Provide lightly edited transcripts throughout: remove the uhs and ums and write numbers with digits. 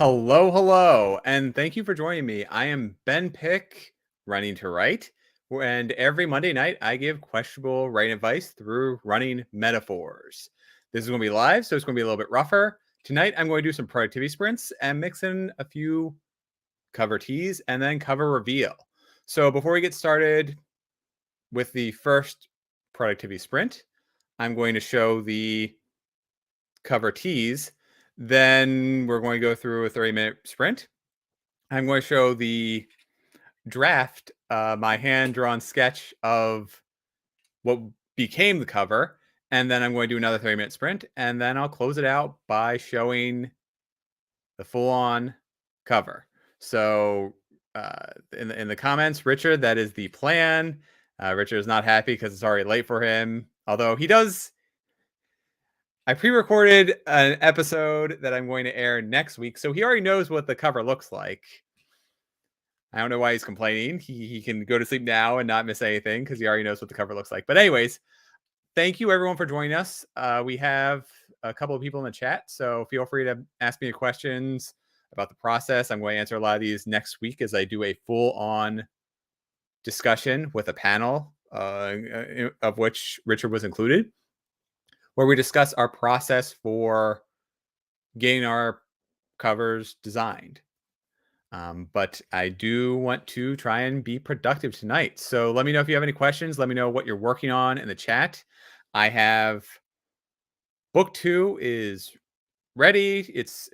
Hello, and thank you for joining me. I am Ben Pick, running to write, and every Monday night I give questionable writing advice through running metaphors. This is going to be live, so it's going to be a little bit rougher. Tonight I'm going to do some productivity sprints and mix in a few cover tease and then cover reveal. So before we get started with the first productivity sprint, I'm going to show the cover tease. Then we're going to go through a 30-minute sprint. I'm going to show the draft, my hand-drawn sketch of what became the cover, and then I'm going to do another 30-minute sprint, and then I'll close it out by showing the full-on cover. So in the comments, Richard, that is the plan. Richard is not happy because it's already late for him, although he does. I pre-recorded an episode that I'm going to air next week, so he already knows what the cover looks like. I don't know why he's complaining. He can go to sleep now and not miss anything because he already knows what the cover looks like. But anyways, thank you everyone for joining us. We have a couple of people in the chat, so feel free to ask me questions about the process. I'm going to answer a lot of these next week as I do a full-on discussion with a panel of which Richard was included, where we discuss our process for getting our covers designed. But I do want to try and be productive tonight. So let me know if you have any questions. Let me know what you're working on in the chat. I have book 2 is ready. It's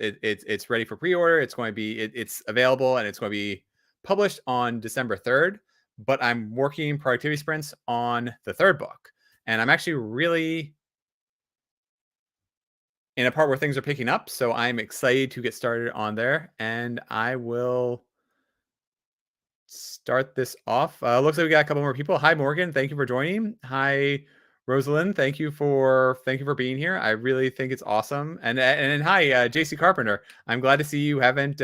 ready for pre-order. It's going to be it's available and it's going to be published on December 3rd. But I'm working productivity sprints on the third book, and I'm actually really in a part where things are picking up. So I'm excited to get started on there, and I will start this off. Looks like we got a couple more people. Hi, Morgan. Thank you for joining. Hi, Rosalind. Thank you for being here. I really think it's awesome. And hi, JC Carpenter. I'm glad to see you haven't.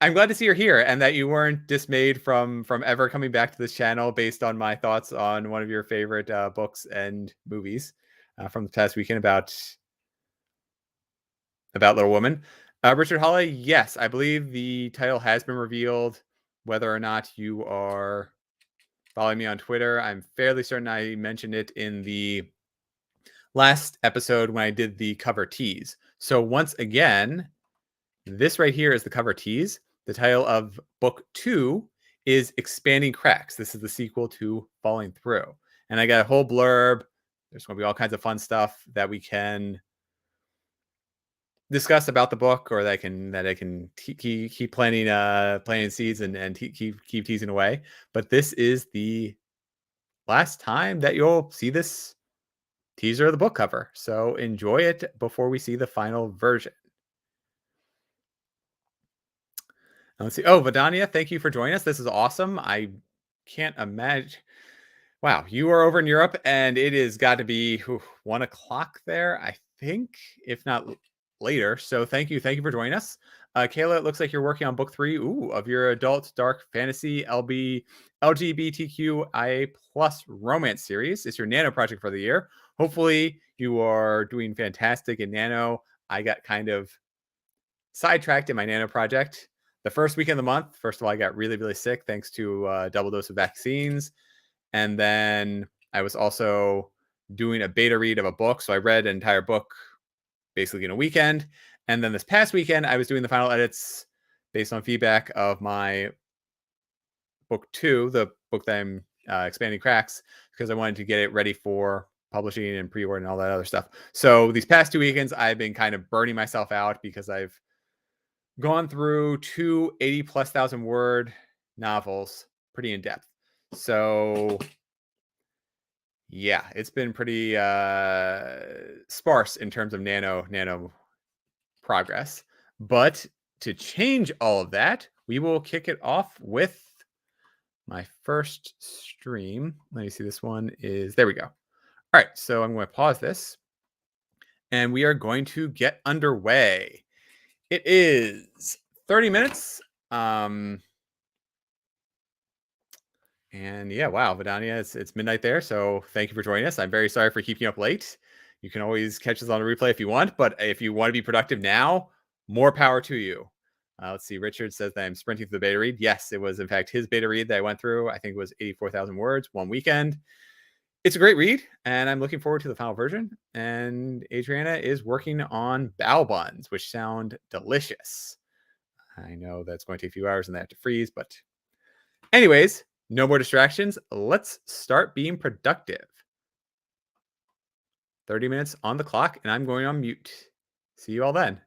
I'm glad to see you're here and that you weren't dismayed from ever coming back to this channel based on my thoughts on one of your favorite books and movies from the past weekend about Little Woman. Richard Hawley, yes, I believe the title has been revealed. Whether or not you are following me on Twitter, I'm fairly certain I mentioned it in the last episode when I did the cover tease. So once again, this right here is the cover tease. The title of book 2 is Expanding Cracks. This is the sequel to Falling Through. And I got a whole blurb. There's going to be all kinds of fun stuff that we can discuss about the book, or that I can keep planting seeds and keep teasing away. But this is the last time that you'll see this teaser of the book cover, so enjoy it before we see the final version. Let's see. Oh, Vidania, thank you for joining us. This is awesome. I can't imagine. Wow, you are over in Europe, and it is got to be 1 o'clock there, I think, if not later. So thank you for joining us. Kayla, it looks like you're working on book 3 of your adult dark fantasy LGBTQIA plus romance series. It's your Nano project for the year. Hopefully you are doing fantastic in Nano. I got kind of sidetracked in my Nano project. The first week of the month, first of all, I got really, really sick thanks to a double dose of vaccines. And then I was also doing a beta read of a book. So I read an entire book basically in a weekend. And then this past weekend, I was doing the final edits based on feedback of my book 2, the book that I'm Expanding Cracks, because I wanted to get it ready for publishing and pre-order and all that other stuff. So these past 2 weekends, I've been kind of burning myself out because I've gone through 2 80+ thousand word novels pretty in depth. So yeah, it's been pretty sparse in terms of nano progress. But to change all of that, we will kick it off with my first stream. Let me see. This one is, there we go. All right, so I'm going to pause this and we are going to get underway. It is 30 minutes. And yeah, wow, Vidania, it's midnight there. So thank you for joining us. I'm very sorry for keeping you up late. You can always catch this on a replay if you want, but if you want to be productive now, more power to you. Let's see. Richard says that I'm sprinting through the beta read. Yes, it was in fact his beta read that I went through. I think it was 84,000 words one weekend. It's a great read, and I'm looking forward to the final version. And Adriana is working on bao buns, which sound delicious. I know that's going to take a few hours and they have to freeze, but anyways, no more distractions. Let's start being productive. 30 minutes on the clock, and I'm going on mute. See you all then.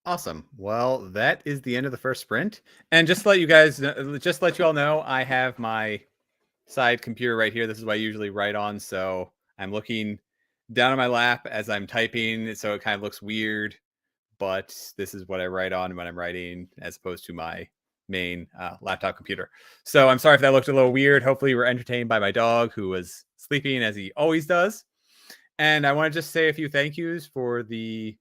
Awesome. Well, that is the end of the first sprint. And just to let you guys, just to let you all know, I have my side computer right here. This is what I usually write on. So I'm looking down on my lap as I'm typing. So it kind of looks weird, but this is what I write on when I'm writing as opposed to my main laptop computer. So I'm sorry if that looked a little weird. Hopefully you were entertained by my dog who was sleeping as he always does. And I want to just say a few thank yous for the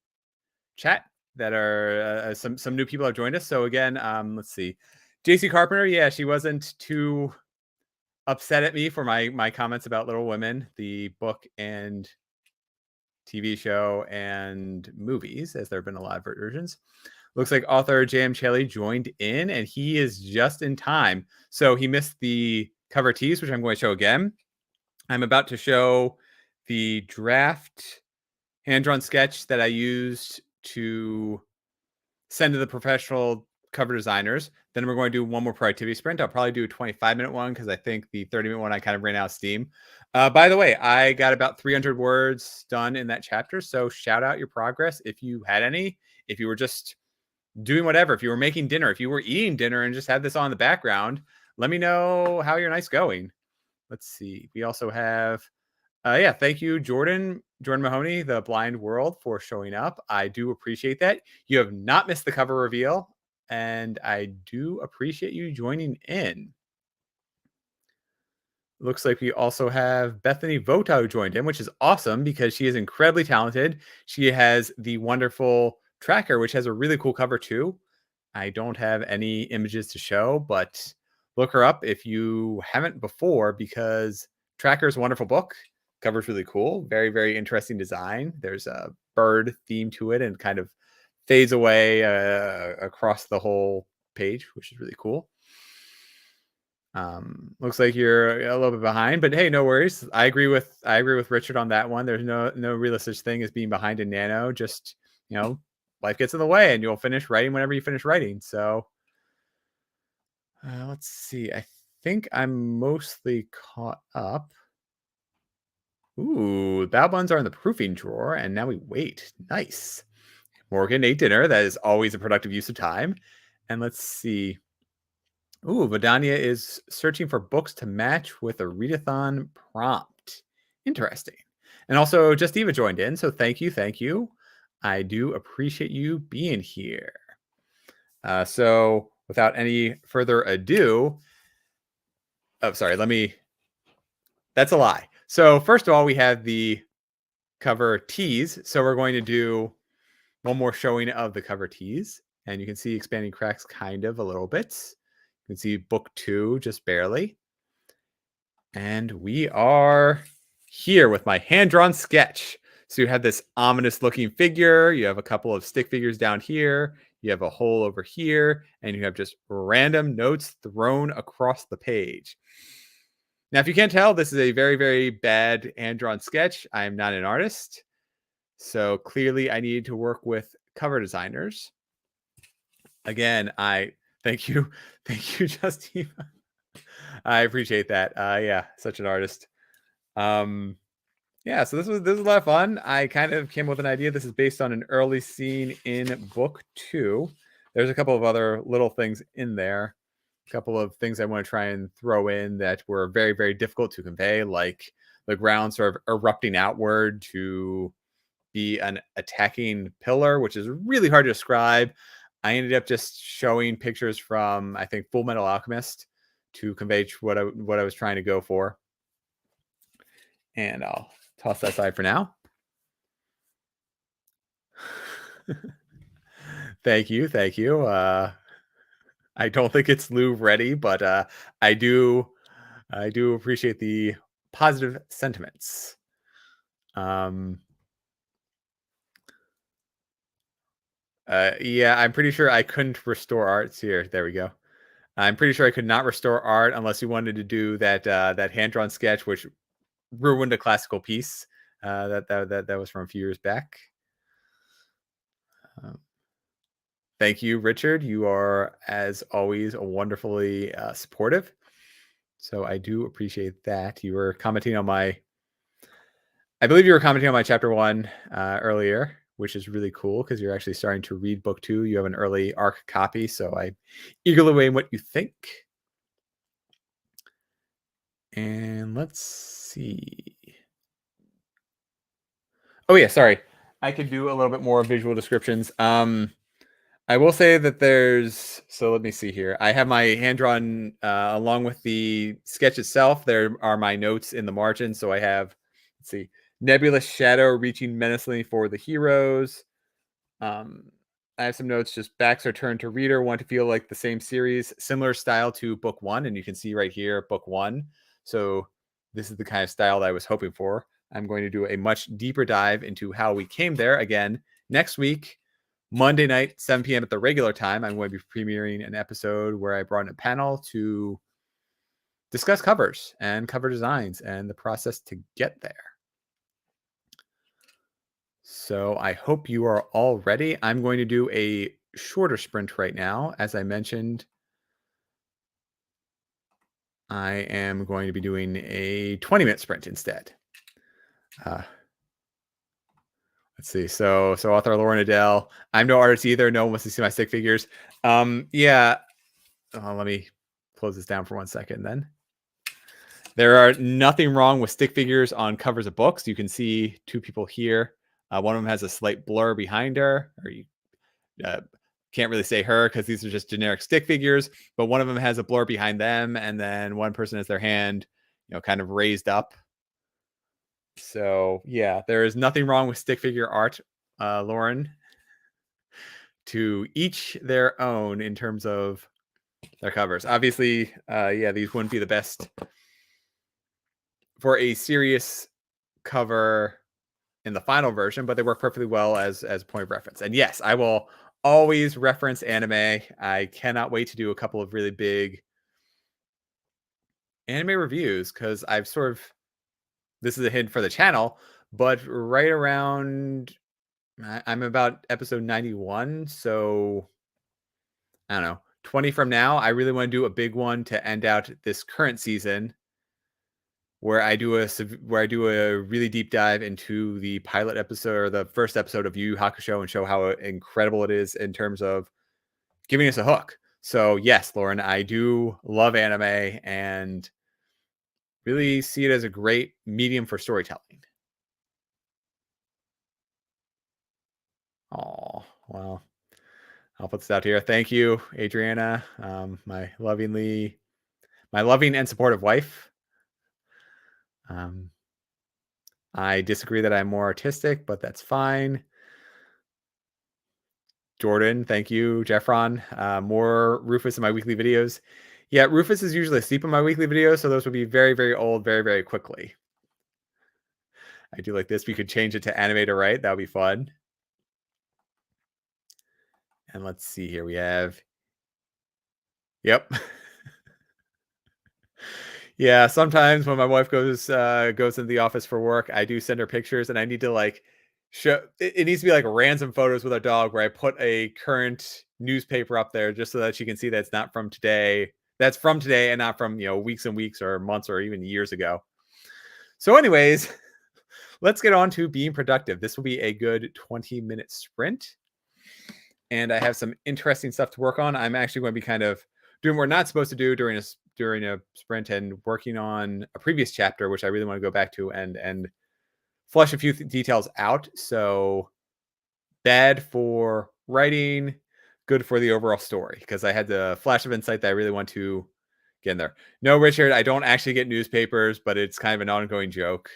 chat that are some new people have joined us. So again, let's see. JC Carpenter, yeah, she wasn't too upset at me for my comments about Little Women, the book and TV show and movies, as there have been a lot of versions. Looks like author J.M. Chaley joined in, and he is just in time. So he missed the cover tease, which I'm going to show again. I'm about to show the draft hand-drawn sketch that I used to send to the professional cover designers. Then we're going to do one more productivity sprint. I'll probably do a 25-minute one because I think the 30-minute one I kind of ran out of steam. By the way, I got about 300 words done in that chapter. So shout out your progress if you had any. If you were just doing whatever, if you were making dinner, if you were eating dinner and just had this on in the background, let me know how your night's going. Let's see. We also have yeah, thank you, Jordan Mahoney, the Blind World, for showing up. I do appreciate that. You have not missed the cover reveal, and I do appreciate you joining in. Looks like we also have Bethany Vota who joined in, which is awesome because she is incredibly talented. She has the wonderful tracker, which has a really cool cover too. I don't have any images to show, but look her up if you haven't before because Tracker is a wonderful book. Cover's really cool. Very, very interesting design. There's a bird theme to it and kind of fades away across the whole page, which is really cool. Looks like you're a little bit behind, but hey, no worries. I agree with Richard on that one. There's no real such thing as being behind in Nano. Just life gets in the way, and you'll finish writing whenever you finish writing. So let's see. I think I'm mostly caught up. Ooh, bad ones are in the proofing drawer, and now we wait. Nice. Morgan ate dinner. That is always a productive use of time. And let's see. Ooh, Vidania is searching for books to match with a readathon prompt. Interesting. And also, Just Eva joined in, so thank you, thank you. I do appreciate you being here. So, without any further ado, oh, sorry, that's a lie. So first of all, we have the cover tease. So we're going to do one more showing of the cover tease. And you can see expanding cracks kind of a little bit. You can see book 2 just barely. And we are here with my hand-drawn sketch. So you have this ominous looking figure. You have a couple of stick figures down here. You have a hole over here. And you have just random notes thrown across the page. Now, if you can't tell, this is a very, very bad hand-drawn sketch. I am not an artist. So clearly I needed to work with cover designers. Again, I thank you. Thank you, Justine. I appreciate that. Yeah, such an artist. Yeah, so this was a lot of fun. I kind of came up with an idea. This is based on an early scene in book 2. There's a couple of other little things in there. A couple of things I want to try and throw in that were very, very difficult to convey, like the ground sort of erupting outward to be an attacking pillar, which is really hard to describe. I ended up just showing pictures from, I think, Full Metal Alchemist to convey what I was trying to go for. And I'll toss that aside for now. Thank you. Thank you. I don't think it's Louvre ready, but I do appreciate the positive sentiments. Yeah, I'm pretty sure I couldn't restore arts here. There we go. I'm pretty sure I could not restore art unless you wanted to do that that hand-drawn sketch, which ruined a classical piece that was from a few years back. Um, Thank you, Richard. You are, as always, wonderfully supportive. So I do appreciate that. You were commenting on I believe you were commenting on my chapter 1 earlier, which is really cool because you're actually starting to read book 2. You have an early ARC copy, so I eagerly await what you think. And let's see. Oh yeah, sorry. I could do a little bit more visual descriptions. I will say that so let me see here. I have my hand drawn along with the sketch itself. There are my notes in the margin. So I have, let's see, nebulous shadow reaching menacingly for the heroes. I have some notes. Just backs are turned to reader. Want to feel like the same series, similar style to book 1, and you can see right here, book 1. So this is the kind of style that I was hoping for. I'm going to do a much deeper dive into how we came there again next week. Monday night, 7 p.m. at the regular time, I'm going to be premiering an episode where I brought in a panel to discuss covers and cover designs and the process to get there. So I hope you are all ready. I'm going to do a shorter sprint right now. As I mentioned, I am going to be doing a 20-minute sprint instead. Let's see. So author Lauren Adele. I'm no artist either. No one wants to see my stick figures. Yeah. Let me close this down for 1 second then. There are nothing wrong with stick figures on covers of books. You can see 2 people here. One of them has a slight blur behind her, or you can't really say her because these are just generic stick figures, but one of them has a blur behind them, and then one person has their hand, kind of raised up. So yeah, there is nothing wrong with stick figure art, Lauren. To each their own in terms of their covers. Obviously, yeah, these wouldn't be the best for a serious cover in the final version, but they work perfectly well as a point of reference. And yes, I will always reference anime. I cannot wait to do a couple of really big anime reviews because I've sort of, this is a hint for the channel, but right around, I'm about episode 91. So I don't know, 20 from now, I really want to do a big one to end out this current season where I do a really deep dive into the pilot episode or the first episode of Yu Yu Hakusho and show how incredible it is in terms of giving us a hook. So yes, Lauren, I do love anime and really see it as a great medium for storytelling. Oh, well, I'll put this out here. Thank you, Adriana, my loving and supportive wife. I disagree that I'm more artistic, but that's fine. Jordan, thank you. Jeffron, more Rufus in my weekly videos. Yeah, Rufus is usually asleep in my weekly videos, so those would be very, very old very, very quickly. I do like this. We could change it to animate or write. That would be fun. And let's see here. We have, yep. Yeah, sometimes when my wife goes into the office for work, I do send her pictures, and I need to like show. It needs to be like random photos with our dog, where I put a current newspaper up there just so that she can see that it's not from today. That's from today, and not from weeks and weeks or months or even years ago. So, anyways, let's get on to being productive. This will be a good 20-minute sprint, and I have some interesting stuff to work on. I'm actually going to be kind of doing what we're not supposed to do during a sprint and working on a previous chapter, which I really want to go back to and flush a few details out. So bad for writing, good for the overall story, because I had the flash of insight that I really want to get in there. No, Richard, I don't actually get newspapers, but it's kind of an ongoing joke.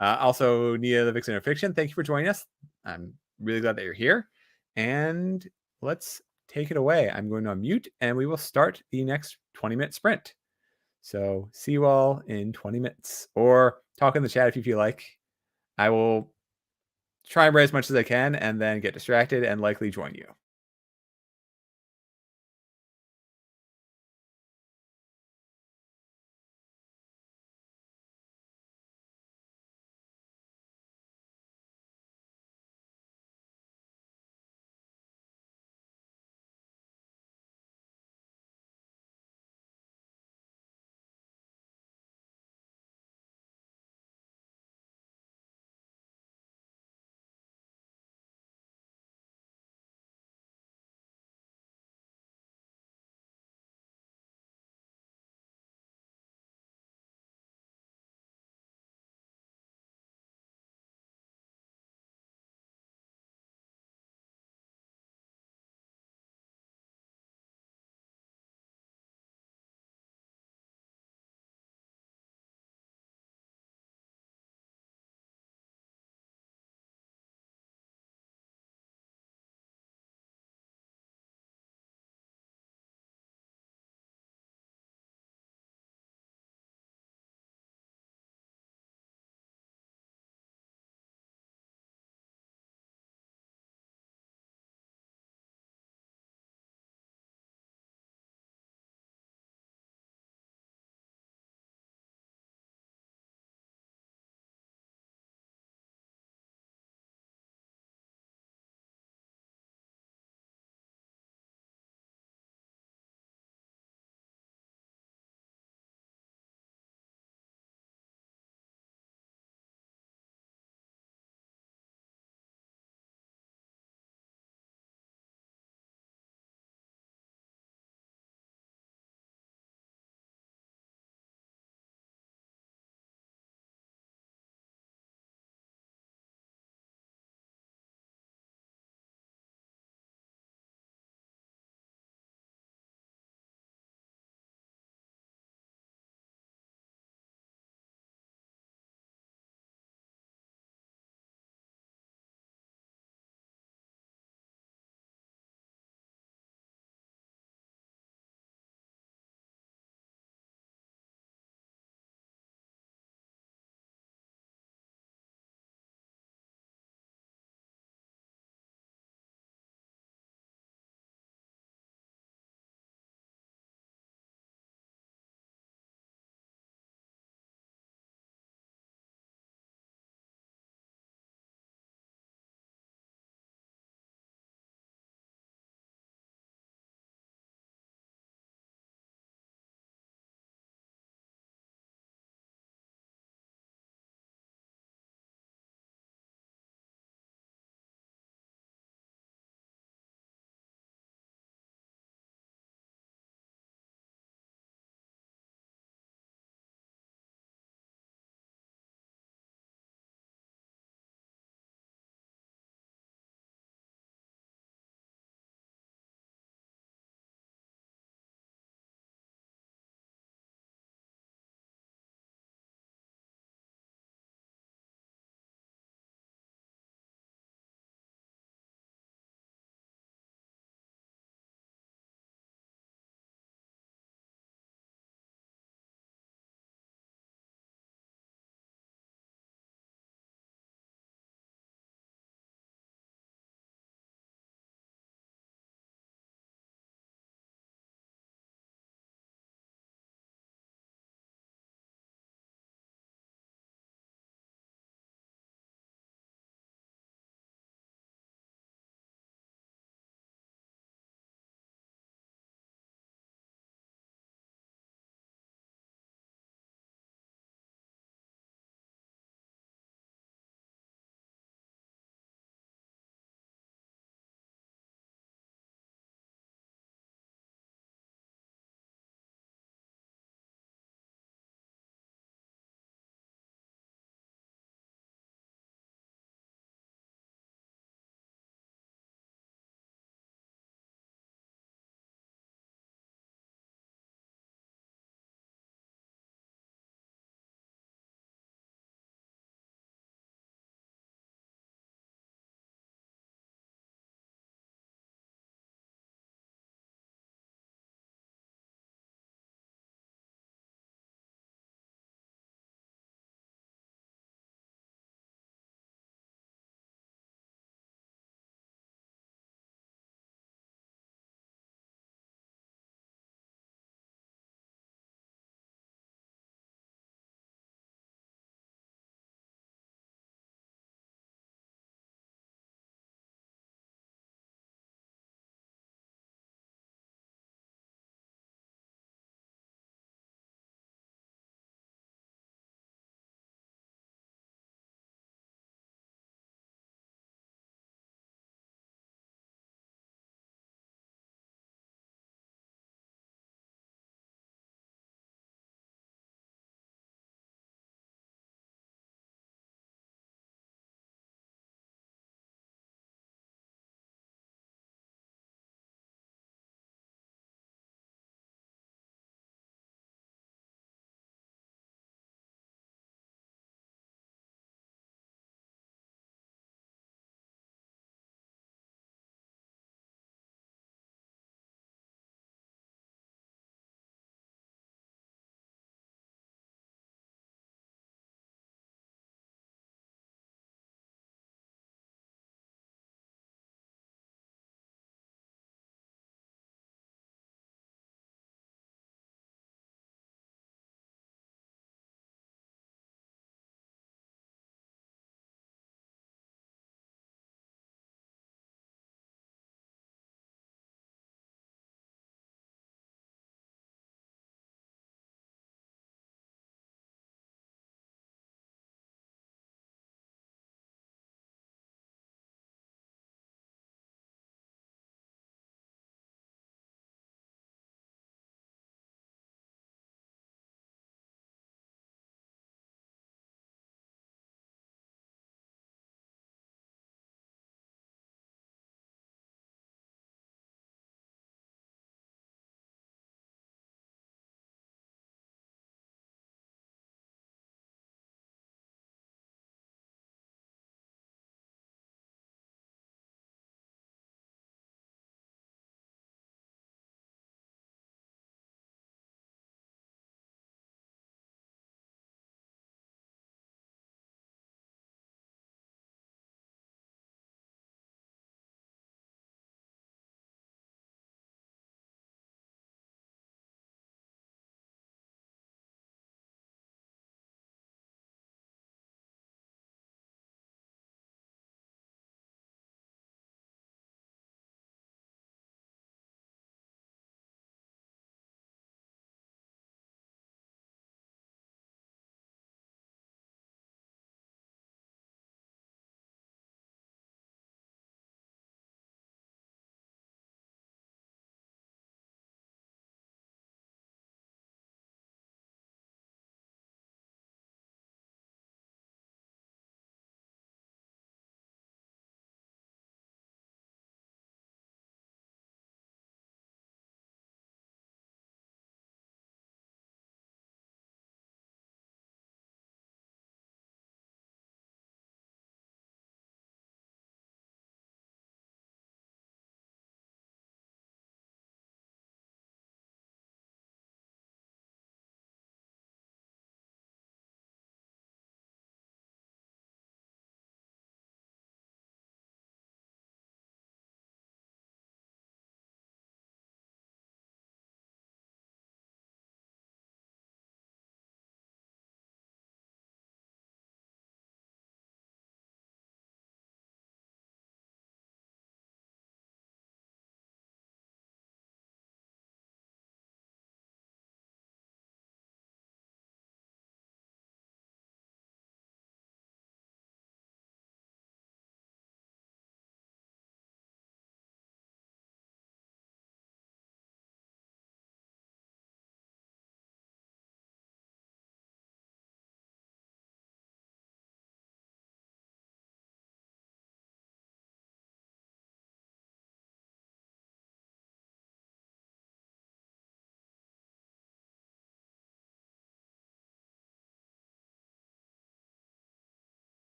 Also, Nia the Vixen of Fiction, thank you for joining us. I'm really glad that you're here. And let's take it away. I'm going to unmute and we will start the next 20-minute sprint. So see you all in 20 minutes, or talk in the chat if you feel like. I will try and write as much as I can and then get distracted and likely join you.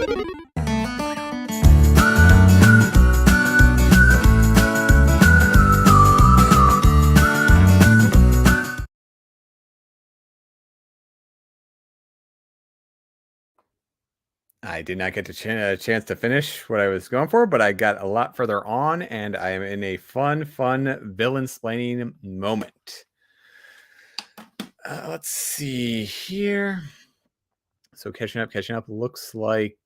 I did not get a chance to finish what I was going for, but I got a lot further on, and I am in a fun villain-splaining moment. Let's see here. So catching up. Looks like,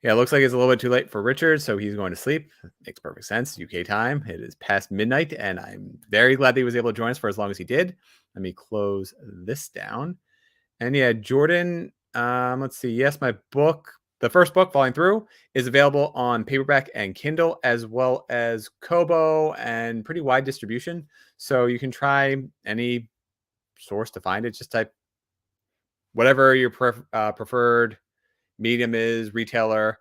yeah, it looks like it's a little bit too late for Richard, so he's going to sleep. Makes perfect sense. UK time. It is past midnight, and I'm very glad that he was able to join us for as long as he did. Let me close this down. And yeah, Jordan, let's see. Yes, my book, the first book, Falling Through, is available on paperback and Kindle, as well as Kobo and pretty wide distribution. So you can try any source to find it. Just type whatever your preferred medium is, retailer.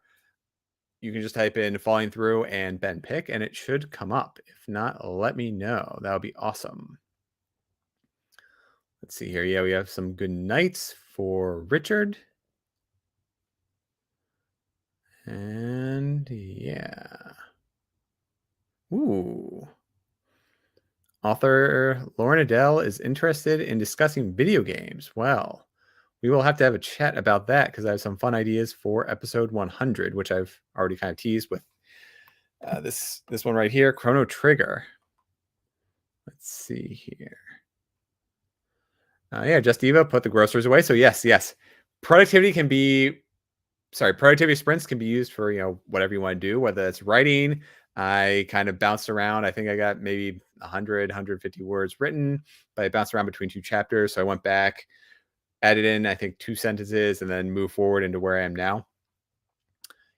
You can just type in Falling Through and Ben Pick, and it should come up. If not, let me know. That would be awesome. Let's see here. Yeah, we have some good nights for Richard. And yeah. Ooh. Author Lauren Adele is interested in discussing video games. Well, we will have to have a chat about that because I have some fun ideas for episode 100, which I've already kind of teased with this one right here, Chrono Trigger. Let's see here. Yeah, Just Eva put the groceries away. So yes, productivity sprints can be used for, whatever you want to do, whether it's writing. I kind of bounced around. I think I got maybe 100, 150 words written, but I bounced around between two chapters. So I went back, added in, I think, 2 sentences, and then moved forward into where I am now.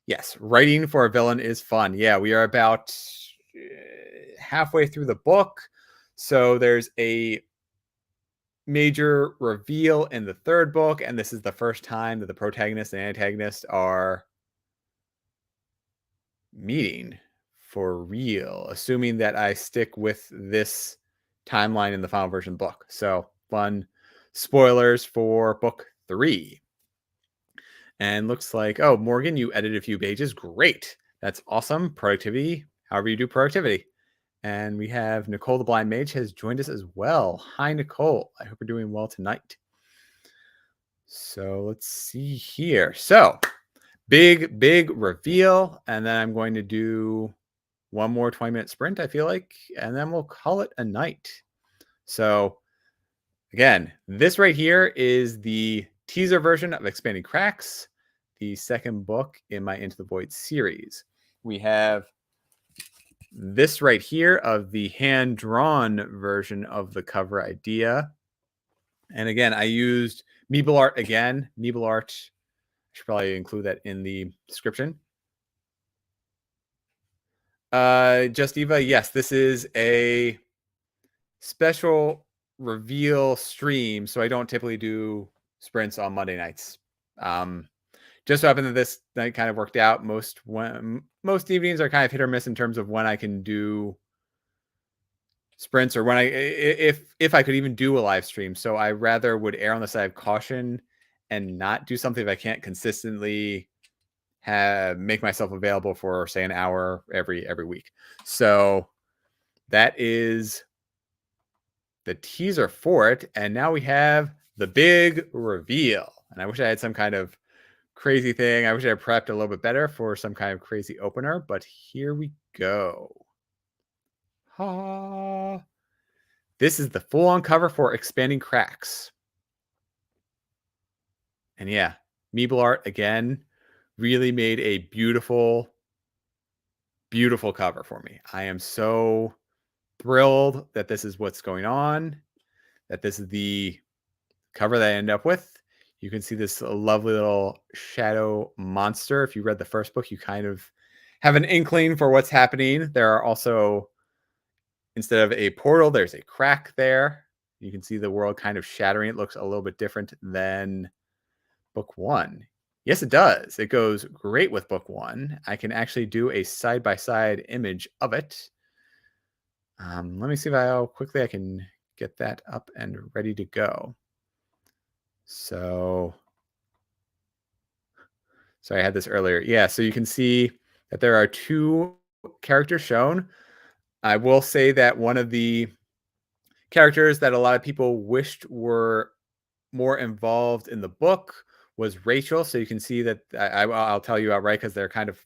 Yes, writing for a villain is fun. Yeah, we are about halfway through the book. So there's a major reveal in the third book, and this is the first time that the protagonist and antagonist are meeting for real, assuming that I stick with this timeline in the final version book. So fun spoilers for book 3. And looks like, oh, Morgan, you edited a few pages. Great. That's awesome. Productivity, however you do productivity. And we have Nicole the Blind Mage has joined us as well. Hi, Nicole. I hope you're doing well tonight. So let's see here. So big reveal. And then I'm going to do one more 20-minute sprint, I feel like, and then we'll call it a night. So again, this right here is the teaser version of Expanding Cracks, the second book in my Into the Void series. We have this right here of the hand-drawn version of the cover idea. And again, I used Meeble art again. Meeble art, I should probably include that in the description. Just Eva, yes, this is a special reveal stream, so I don't typically do sprints on Monday nights. Just so happened that this night kind of worked out. Most evenings are kind of hit or miss in terms of when I can do sprints or when if I could even do a live stream. So I rather would err on the side of caution and not do something if I can't consistently make myself available for, say, an hour every week. So that is the teaser for it, and now we have the big reveal. And I wish I had some kind of crazy thing. I wish I had prepped a little bit better for some kind of crazy opener, but here we go. This is the full-on cover for Expanding Cracks. And yeah, Meeble art again really made a beautiful cover for me. I am so thrilled that this is what's going on, that this is the cover that I end up with. You can see this lovely little shadow monster. If you read the first book, you kind of have an inkling for what's happening. There are also, instead of a portal, there's a crack there. You can see the world kind of shattering. It looks a little bit different than book 1. Yes, it does. It goes great with book 1. I can actually do a side-by-side image of it. Let me see how quickly I can get that up and ready to go. So So I had this earlier. Yeah, so you can see that there are two characters shown. I will say that one of the characters that a lot of people wished were more involved in the book was Rachel. So you can see that I'll tell you outright because they're kind of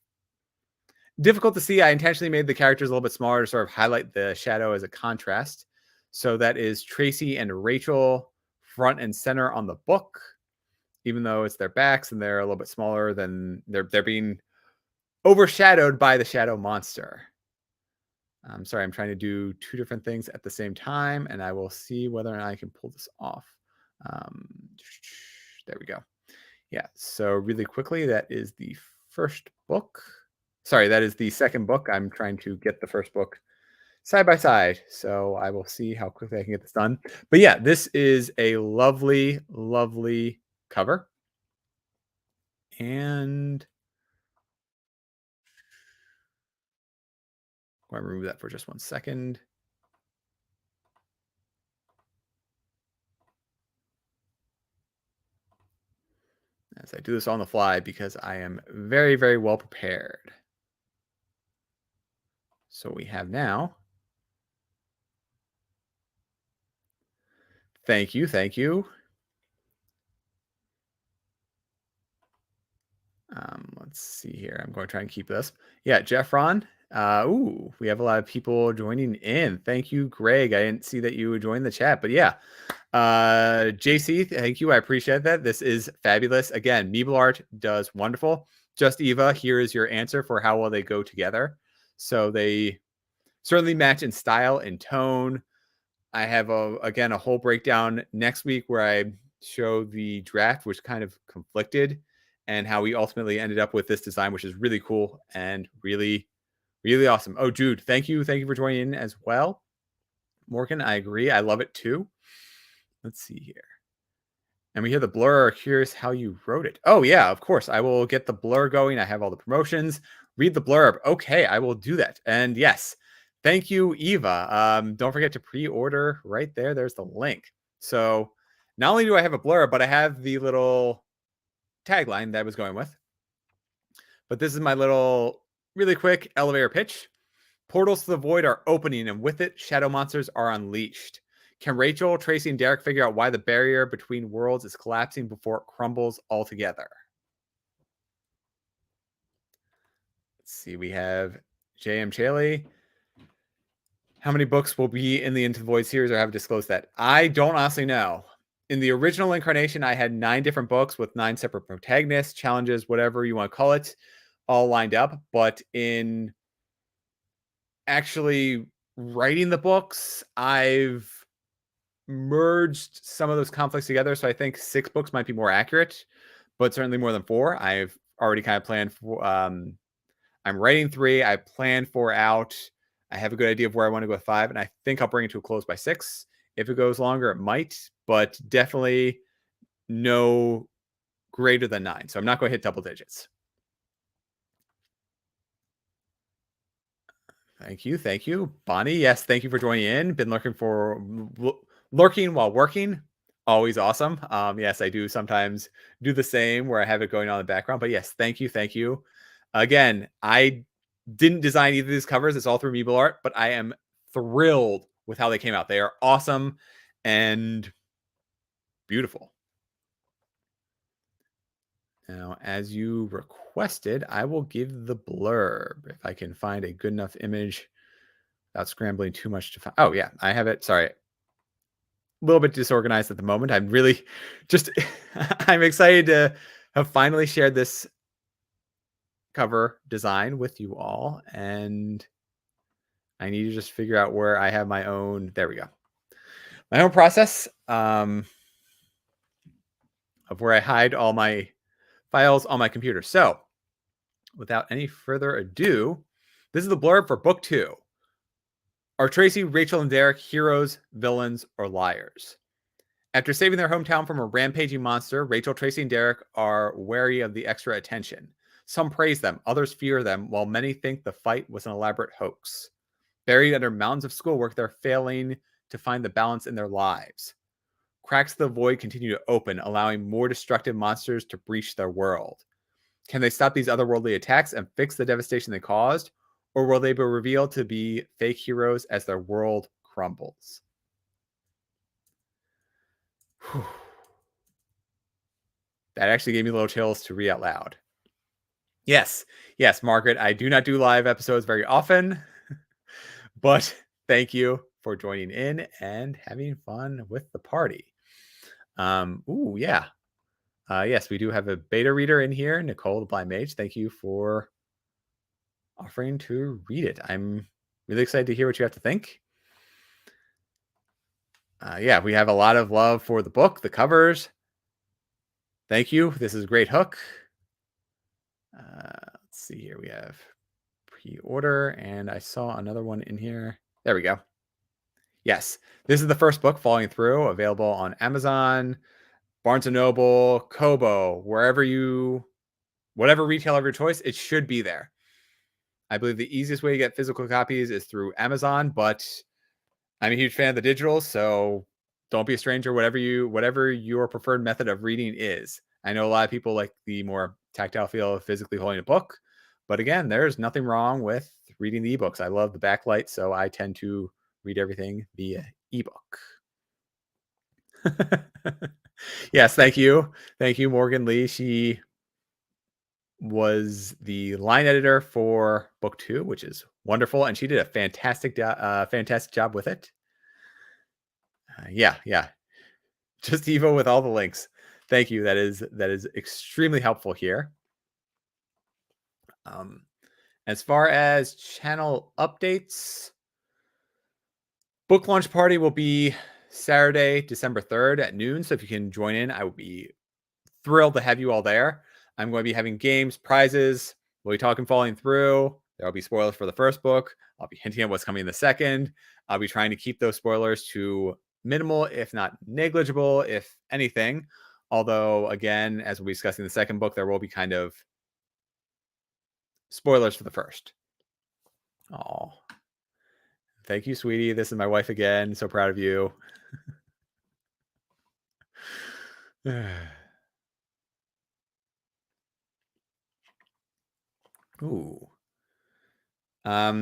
difficult to see. I intentionally made the characters a little bit smaller to sort of highlight the shadow as a contrast. So that is Tracy and Rachel front and center on the book, even though it's their backs and they're a little bit smaller than they're being overshadowed by the shadow monster. I'm sorry, I'm trying to do two different things at the same time, and I will see whether or not I can pull this off. Um, there we go. Yeah, so really quickly, that is the first book. Sorry, that is the second book. I'm trying to get the first book side by side. So I will see how quickly I can get this done. But yeah, this is a lovely, lovely cover. And I'm going to remove that for just 1 second. As I do this on the fly because I am very, very well prepared. So we have now. Thank you. Thank you. Let's see here. I'm going to try and keep this. Yeah, Jeffron. Ooh, we have a lot of people joining in. Thank you, Greg. I didn't see that you joined the chat, but yeah. JC, thank you. I appreciate that. This is fabulous. Again, Meeble Art does wonderful. Just Eva, here is your answer for how well they go together. So they certainly match in style and tone. I have again a whole breakdown next week where I show the draft, which kind of conflicted, and how we ultimately ended up with this design, which is really cool and really, really awesome. Oh, Jude, thank you for joining in as well. Morgan, I agree. I love it too. Let's see here. And we hear the blur. Here's how you wrote it. Oh, yeah, of course. I will get the blur going. I have all the promotions. Read the blurb. Okay, I will do that. And yes, thank you, Eva. Don't forget to pre-order right there. There's the link. So not only do I have a blurb, but I have the little tagline that I was going with. But this is my little really quick elevator pitch. Portals to the void are opening, and with it, shadow monsters are unleashed. Can Rachel, Tracy, and Derek figure out why the barrier between worlds is collapsing before it crumbles altogether? Let's see. We have J.M. Chaley. How many books will be in the Into the Void series, or have disclosed that? I don't honestly know. In the original incarnation, I had 9 different books with 9 separate protagonists, challenges, whatever you want to call it, all lined up. But in actually writing the books, I've merged some of those conflicts together. So I think 6 books might be more accurate, but certainly more than 4. I've already kind of planned for, I'm writing 3. I plan 4 out. I have a good idea of where I want to go with 5, and I think I'll bring it to a close by 6. If it goes longer, it might, but definitely no greater than 9. So I'm not going to hit double digits. Thank you. Thank you. Bonnie, yes, thank you for joining in. Been lurking while working. Always awesome. Yes, I do sometimes do the same where I have it going on in the background. But yes, thank you. Thank you. Again, I didn't design either of these covers. It's all through Meeble Art, but I am thrilled with how they came out. They are awesome and beautiful. Now, as you requested, I will give the blurb if I can find a good enough image without scrambling too much to find. Oh, yeah, I have it. Sorry. A little bit disorganized at the moment. I'm really just, I'm excited to have finally shared this cover design with you all. And I need to just figure out where I have my own, there we go. My own process of where I hide all my files on my computer. So without any further ado, this is the blurb for book 2. Are Tracy, Rachel, and Derek heroes, villains, or liars? After saving their hometown from a rampaging monster, Rachel, Tracy, and Derek are wary of the extra attention. Some praise them, others fear them, while many think the fight was an elaborate hoax. Buried under mountains of schoolwork, they're failing to find the balance in their lives. Cracks of the void continue to open, allowing more destructive monsters to breach their world. Can they stop these otherworldly attacks and fix the devastation they caused? Or will they be revealed to be fake heroes as their world crumbles? Whew. That actually gave me little chills to read out loud. Yes, yes, Margaret, I do not do live episodes very often, but thank you for joining in and having fun with the party. Ooh, yeah. Yes, we do have a beta reader in here, Nicole the Blind Mage. Thank you for offering to read it. I'm really excited to hear what you have to think. Yeah, we have a lot of love for the book, the covers. Thank you. This is a great hook. Let's see here. We have pre-order, and I saw another one in here. There we go. Yes, this is the first book Falling Through, available on Amazon, Barnes & Noble, Kobo, whatever retailer of your choice, it should be there. I believe the easiest way to get physical copies is through Amazon, but I'm a huge fan of the digital, so don't be a stranger, whatever your preferred method of reading is. I know a lot of people like the more tactile feel of physically holding a book, but again, there's nothing wrong with reading the ebooks. I love the backlight, so I tend to read everything via ebook. Yes, thank you. Thank you, Morgan Lee. She was the line editor for book 2, which is wonderful, and she did a fantastic job with it. Yeah. Just Evo with all the links. Thank you. That is extremely helpful here. As far as channel updates, book launch party will be Saturday, December 3rd at noon. So if you can join in, I would be thrilled to have you all there. I'm going to be having games, prizes. We'll be talking Falling Through. There will be spoilers for the first book. I'll be hinting at what's coming in the second. I'll be trying to keep those spoilers to minimal, if not negligible, if anything. Although, again, as we'll be discussing the second book, there will be kind of spoilers for the first. Oh, thank you, sweetie. This is my wife again. So proud of you. Ooh. All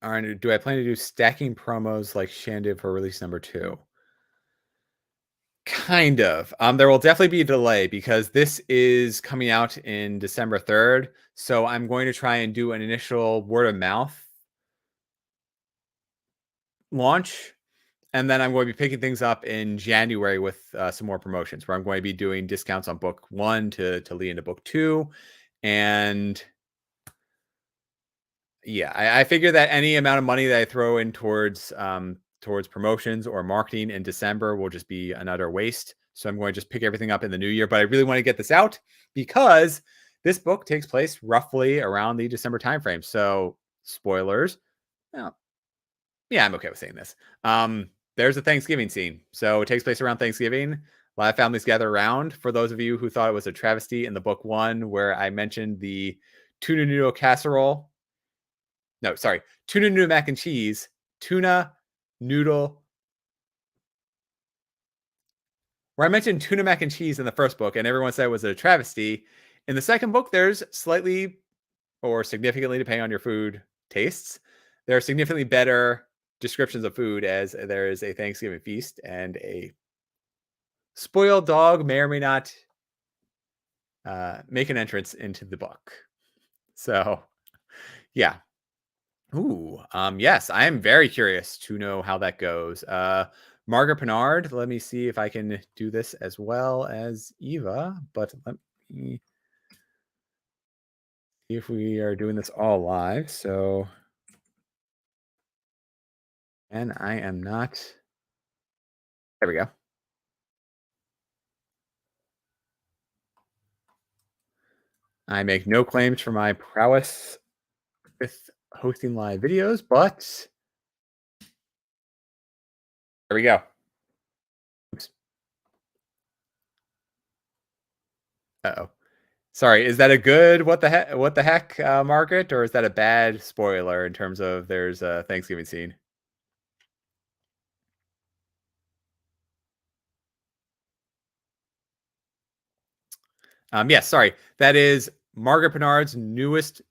right, do I plan to do stacking promos like Shan did for release number 2? Kind of. There will definitely be a delay because this is coming out in December 3rd. So I'm going to try and do an initial word of mouth launch. And then I'm going to be picking things up in January with some more promotions where I'm going to be doing discounts on book 1 to lead into book 2. And yeah, I figure that any amount of money that I throw in towards promotions or marketing in December will just be another waste. So I'm going to just pick everything up in the new year. But I really want to get this out because this book takes place roughly around the December timeframe. So spoilers. Well, yeah, I'm okay with saying this. There's a Thanksgiving scene. So it takes place around Thanksgiving. A lot of families gather around. For those of you who thought it was a travesty in the book 1, where I mentioned the tuna noodle casserole. No, sorry. Tuna noodle mac and cheese. Tuna noodle. Where I mentioned tuna mac and cheese in the first book, and everyone said it was a travesty. In the second book, there's slightly or significantly, depending on your food tastes, there are significantly better descriptions of food, as there is a Thanksgiving feast, and a spoiled dog may or may not make an entrance into the book. So, yeah. Ooh, yes, I am very curious to know how that goes. Margaret Pinard, let me see if I can do this as well as Eva, but let me see if we are doing this all live. So, and I am not. There we go. I make no claims for my prowess with hosting live videos, but there we go. Oops. Uh-oh. Sorry, is that a good what the heck, Margaret, or is that a bad spoiler in terms of there's a Thanksgiving scene? Yes, sorry. That is Margaret Bernard's newest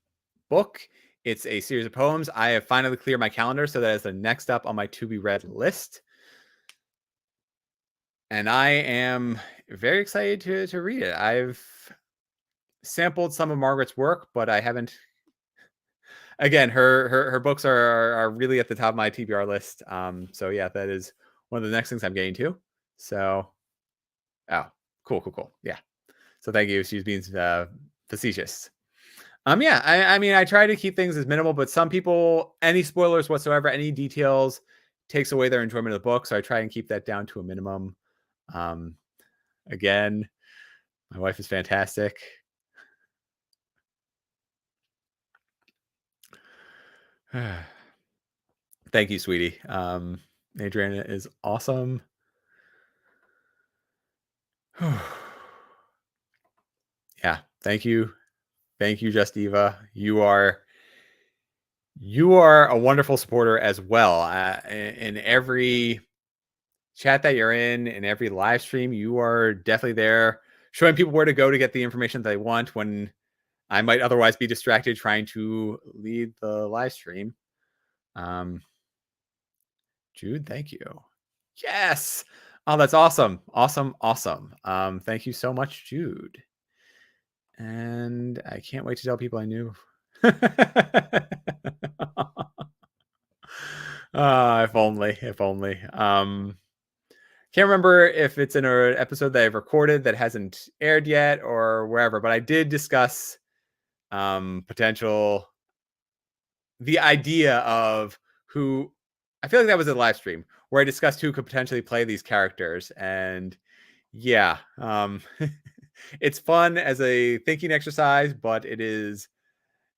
book. It's a series of poems. I have finally cleared my calendar, so that is the next up on my to be read list. And I am very excited to read it. I've sampled some of Margaret's work, but I haven't. Again, her books are really at the top of my TBR list. So yeah, that is one of the next things I'm getting to. So, oh, cool. Yeah. So thank you. She's being facetious. Yeah, I mean, I try to keep things as minimal, but some people, any spoilers whatsoever, any details takes away their enjoyment of the book. So I try and keep that down to a minimum. Um, again, my wife is fantastic. Thank you, sweetie. Adriana is awesome. Yeah, thank you. Thank you, Just Eva. You are a wonderful supporter as well. In every chat that you're in every live stream, you are definitely there showing people where to go to get the information they want when I might otherwise be distracted trying to lead the live stream. Jude, thank you. Yes. Oh, that's awesome. Awesome. Thank you so much, Jude. And I can't wait to tell people I knew. If only. Can't remember if it's in an episode that I've recorded that hasn't aired yet or wherever, but I did discuss potential the idea of who I feel like that was a live stream where I discussed who could potentially play these characters. And yeah, it's fun as a thinking exercise, but it is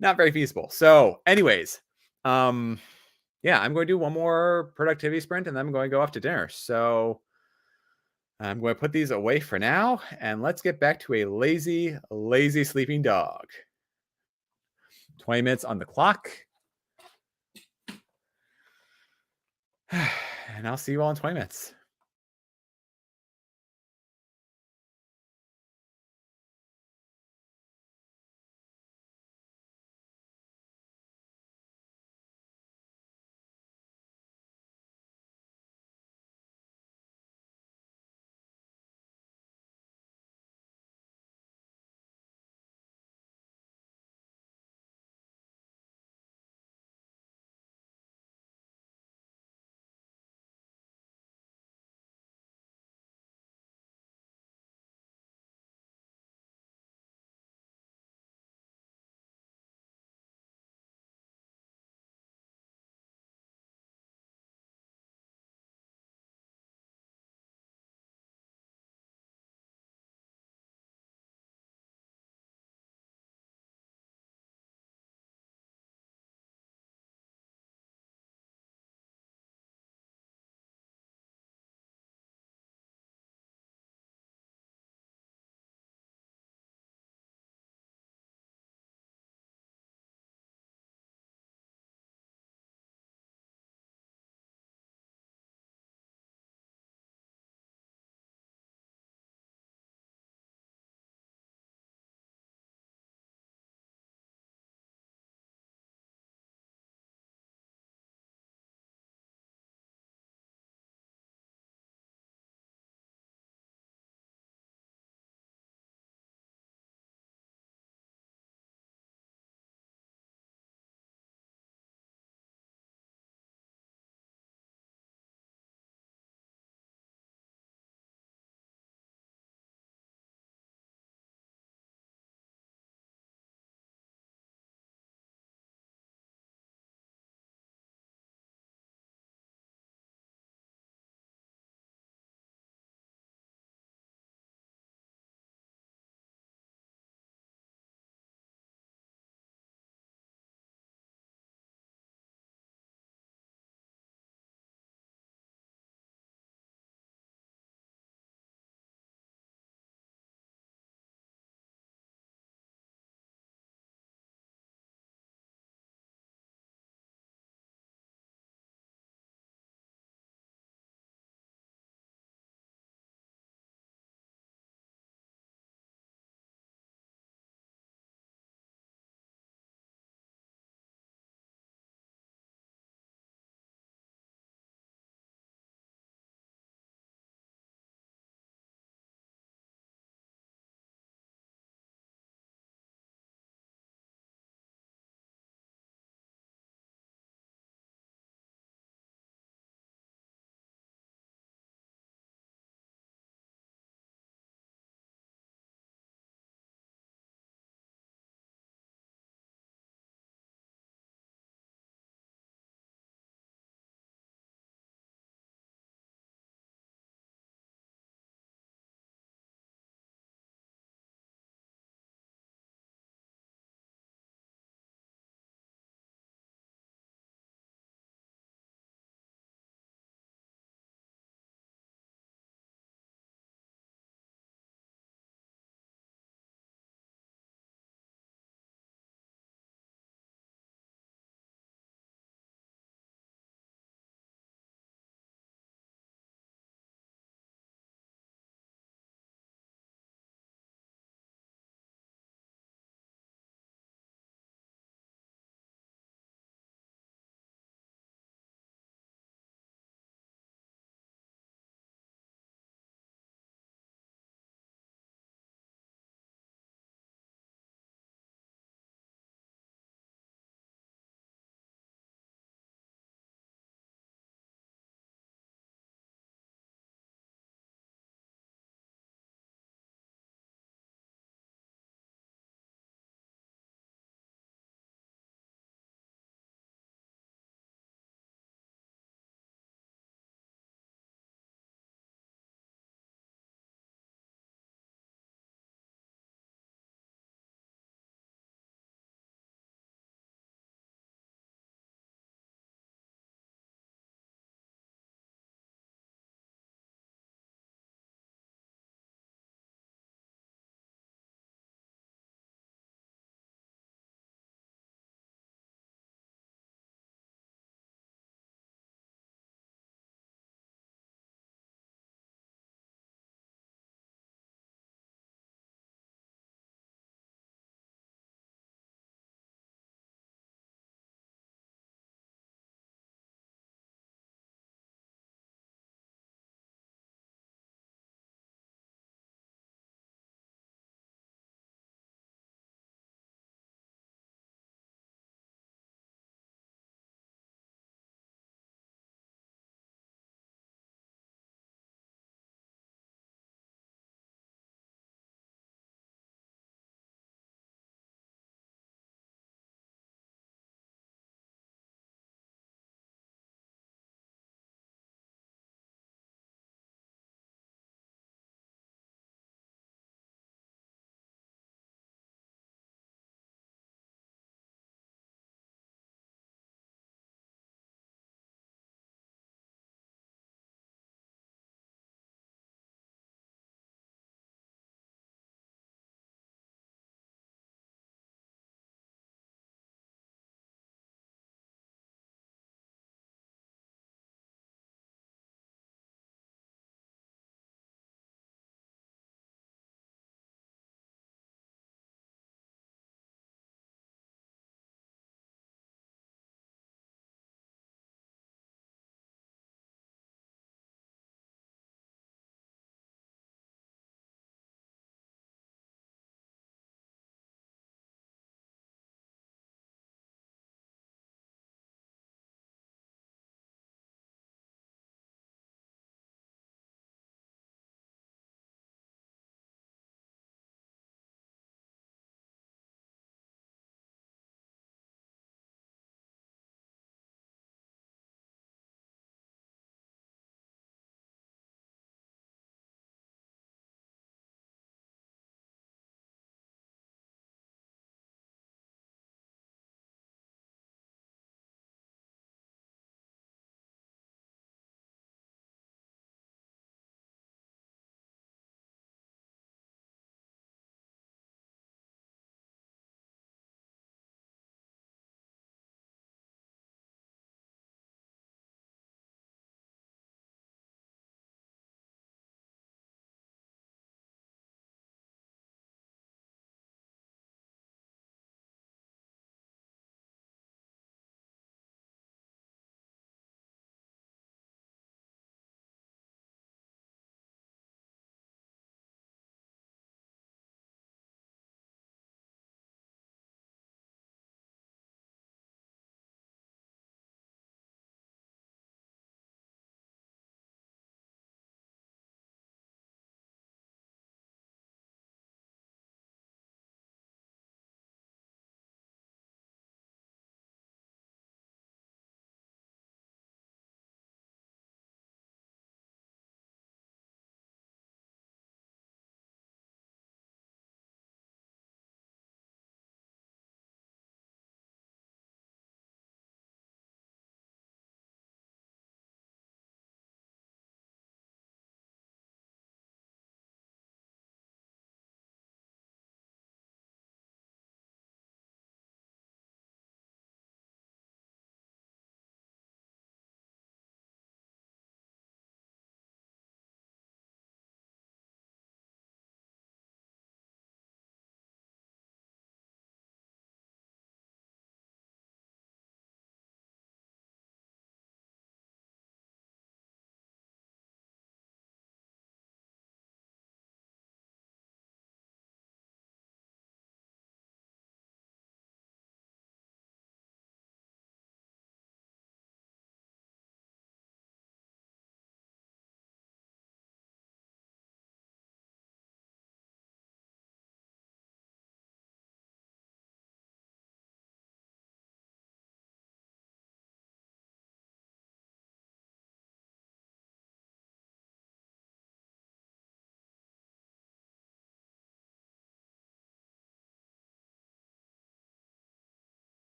not very feasible. So, anyways, yeah, I'm going to do one more productivity sprint and then I'm going to go off to dinner. So I'm going to put these away for now and let's get back to a lazy sleeping dog. 20 minutes on the clock. And I'll see you all in 20 minutes.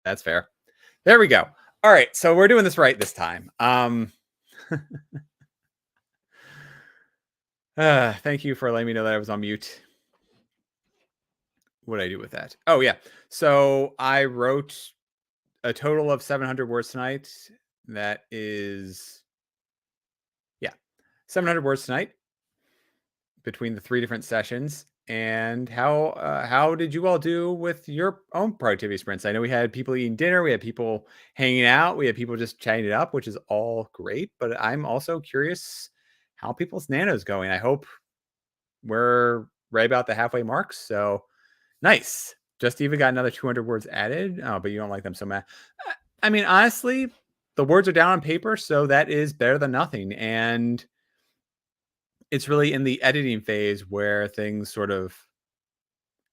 That's fair. There we go. All right, so we're doing this right this time. Thank you for letting me know that I was on mute. What did I do with that? Oh yeah. So I wrote a total of 700 words tonight. That is, yeah, 700 words tonight between the 3 different sessions. And how did you all do with your own productivity sprints? I know we had people eating dinner, we had people hanging out, we had people just chatting it up, which is all great. But I'm also curious how people's nanos going. I hope we're right about the halfway mark. So nice. Just even got another 200 words added. Oh, but you don't like them so much. I mean, honestly, the words are down on paper, so that is better than nothing. And it's really in the editing phase where things sort of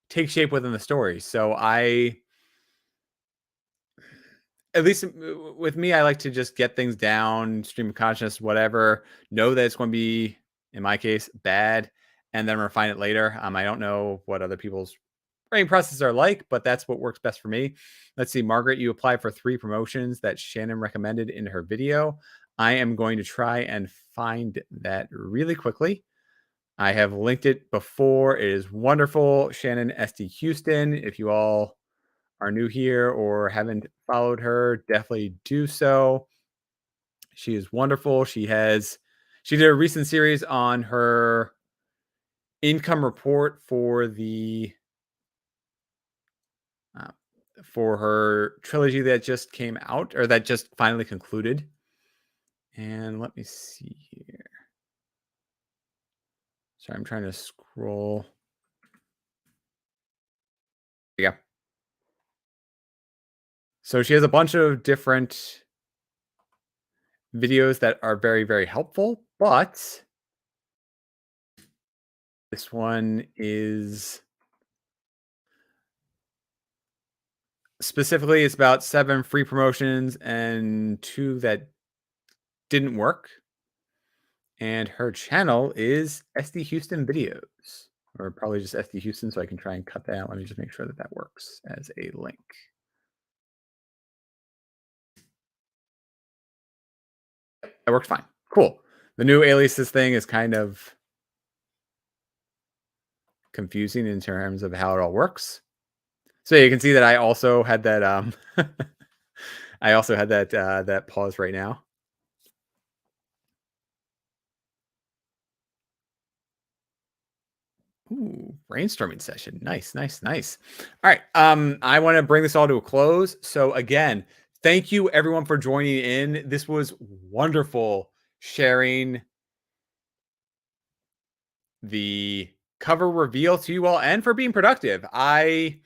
take shape within the story. So at least with me, I like to just get things down, stream of consciousness, whatever, know that it's going to be, in my case, bad, and then refine it later. I don't know what other people's writing processes are like, but that's what works best for me. Let's see, Margaret, you applied for 3 promotions that Shannon recommended in her video. I am going to try and find that really quickly. I have linked it before. It is wonderful. Shannon SD Houston. If you all are new here or haven't followed her, definitely do so. She is wonderful. She did a recent series on her income report uh, for her trilogy that just came out, or that just finally concluded. And let me see here. Sorry, I'm trying to scroll. Yeah. So she has a bunch of different videos that are very, very helpful, but this one is specifically, it's about 7 free promotions and 2 that didn't work. And her channel is SD Houston Videos, or probably just SD Houston, so I can try and cut that out. Let me just make sure that that works as a link. That works fine. Cool. The new aliases thing is kind of confusing in terms of how it all works. So you can see that I also had that I also had that pause right now. Ooh, brainstorming session. Nice, nice, nice. All right. I want to bring this all to a close. So again, thank you everyone for joining in. This was wonderful sharing the cover reveal to you all and for being productive. I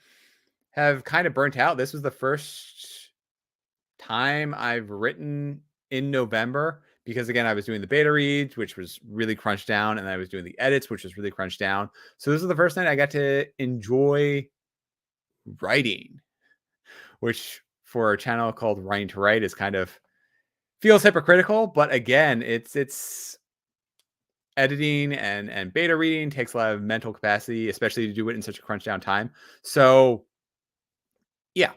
have kind of burnt out. This was the first time I've written in November because again, I was doing the beta reads, which was really crunched down, and I was doing the edits, which was really crunched down. So this is the first night I got to enjoy writing, which for a channel called Writing to Write is kind of feels hypocritical. But again, it's editing and beta reading takes a lot of mental capacity, especially to do it in such a crunch down time. So yeah,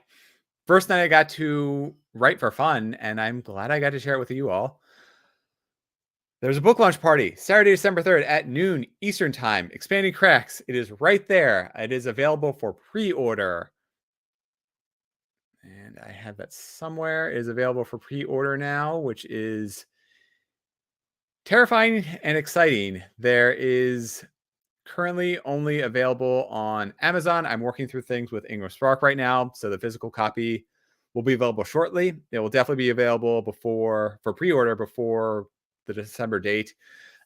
first night I got to write for fun, and I'm glad I got to share it with you all. There's a book launch party Saturday, December 3rd at noon Eastern Time. Expanding Cracks. It is right there. It is available for pre-order. And I have that somewhere. It is available for pre-order now, which is terrifying and exciting. There is currently only available on Amazon. I'm working through things with Ingram Spark right now, so the physical copy will be available shortly. It will definitely be available for pre-order before the December date.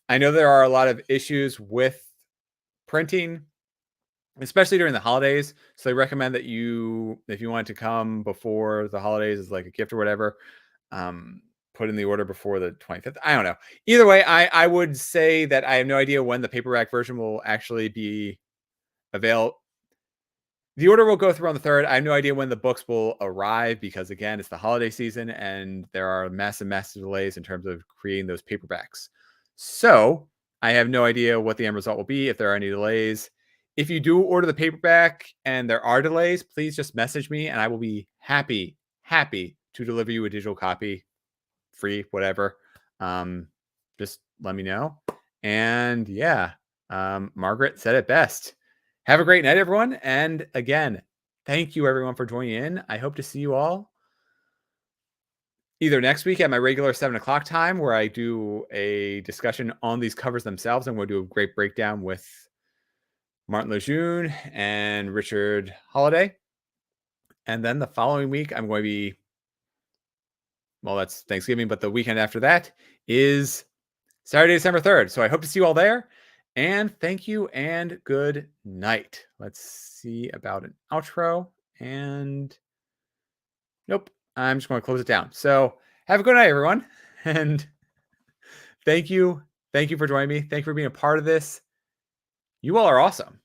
I know there are a lot of issues with printing, especially during the holidays. So I recommend that if you want to come before the holidays as like a gift or whatever, put in the order before the 25th. I don't know. Either way, I would say that I have no idea when the paperback version will actually be available. The order will go through on the 3rd. I have no idea when the books will arrive because, again, it's the holiday season and there are massive delays in terms of creating those paperbacks. So I have no idea what the end result will be, if there are any delays. If you do order the paperback and there are delays, please just message me and I will be happy to deliver you a digital copy, free, whatever. Just let me know. And yeah, Margaret said it best. Have a great night, everyone. And again, thank you everyone for joining in. I hope to see you all either next week at my regular 7:00 time, where I do a discussion on these covers themselves. I'm going to do a great breakdown with Martin Lejeune and Richard Holiday. And then the following week, I'm going to be, well, that's Thanksgiving, but the weekend after that is Saturday, December 3rd. So I hope to see you all there. And thank you and good night. Let's see about an outro. And nope, I'm just going to close it down. So have a good night, everyone. And thank you. Thank you for joining me. Thank you for being a part of this. You all are awesome.